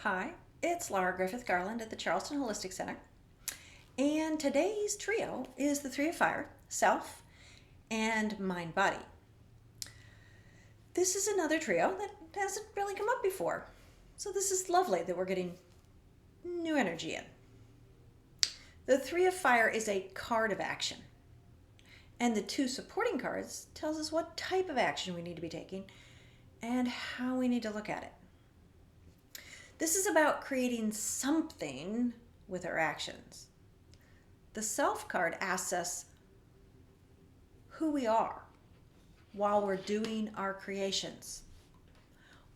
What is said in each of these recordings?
Hi, it's Laura Griffith Garland at the Charleston Holistic Center, and today's trio is the Three of Fire, Self, and Mind Body. This is another trio that hasn't really come up before, so this is lovely that we're getting new energy in. The Three of Fire is a card of action, and the two supporting cards tells us what type of action we need to be taking and how we need to look at it. This is about creating something with our actions. The Self card asks us who we are while we're doing our creations.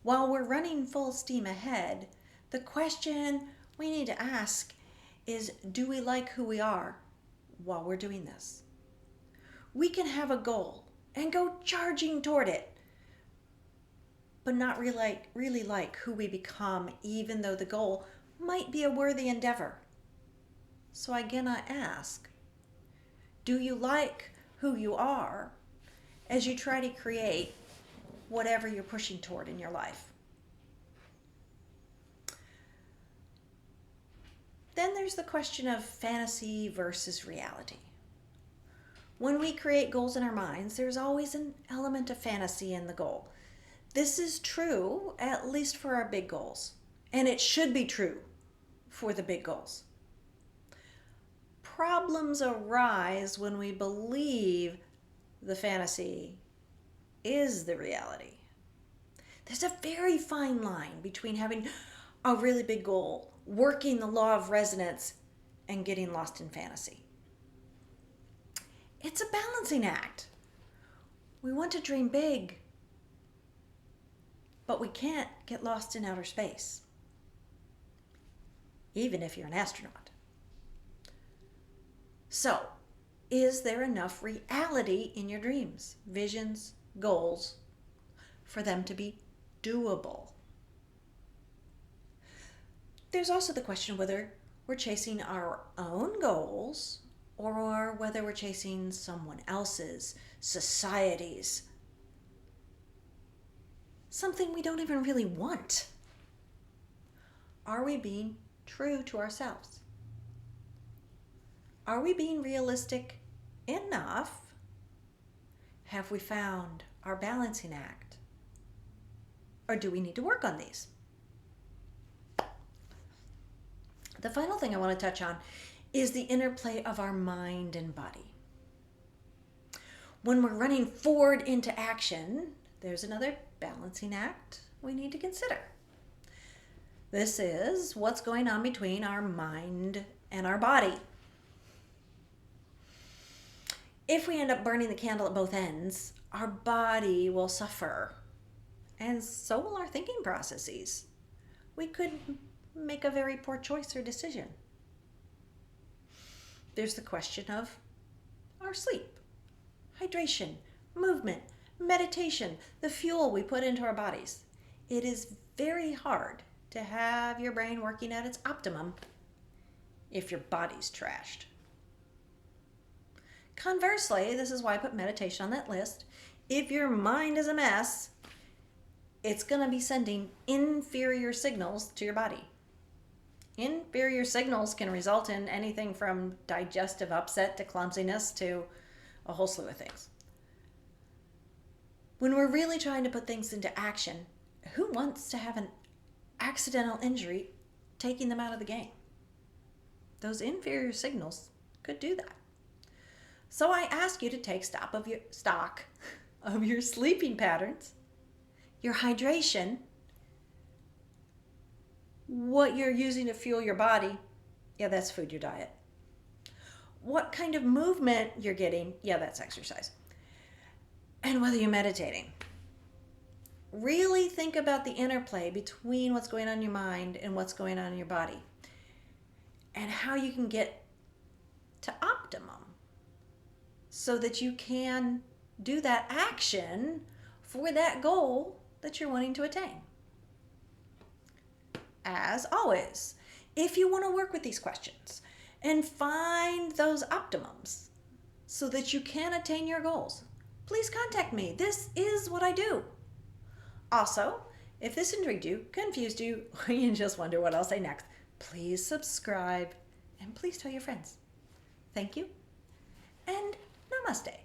While we're running full steam ahead, the question we need to ask is, do we like who we are while we're doing this? We can have a goal and go charging toward it, but not really like who we become, even though the goal might be a worthy endeavor. So again, I ask, do you like who you are as you try to create whatever you're pushing toward in your life? Then there's the question of fantasy versus reality. When we create goals in our minds, there's always an element of fantasy in the goal. This is true, at least for our big goals, and it should be true for the big goals. Problems arise when we believe the fantasy is the reality. There's a very fine line between having a really big goal, working the law of resonance, and getting lost in fantasy. It's a balancing act. We want to dream big, but we can't get lost in outer space, even if you're an astronaut. So, is there enough reality in your dreams, visions, goals, for them to be doable? There's also the question whether we're chasing our own goals or whether we're chasing someone else's, society's, something we don't even really want. Are we being true to ourselves? Are we being realistic enough? Have we found our balancing act? Or do we need to work on these? The final thing I want to touch on is the interplay of our mind and body. When we're running forward into action, there's another balancing act we need to consider. This is what's going on between our mind and our body. If we end up burning the candle at both ends, our body will suffer, and so will our thinking processes. We could make a very poor choice or decision. There's the question of our sleep, hydration, movement, meditation, the fuel we put into our bodies. It is very hard to have your brain working at its optimum if your body's trashed. Conversely, this is why I put meditation on that list. If your mind is a mess, it's going to be sending inferior signals to your body. Inferior signals can result in anything from digestive upset to clumsiness to a whole slew of things. When we're really trying to put things into action, who wants to have an accidental injury taking them out of the game? Those inferior signals could do that. So I ask you to take stock of your sleeping patterns, your hydration, what you're using to fuel your body. Yeah, that's food, your diet. What kind of movement you're getting. Yeah, that's exercise. And whether you're meditating. Really think about the interplay between what's going on in your mind and what's going on in your body, and how you can get to optimum so that you can do that action for that goal that you're wanting to attain. As always, if you want to work with these questions and find those optimums so that you can attain your goals, please contact me. This is what I do. Also, If this intrigued you, confused you, or you just wonder what I'll say next, please subscribe and please tell your friends. Thank you and namaste.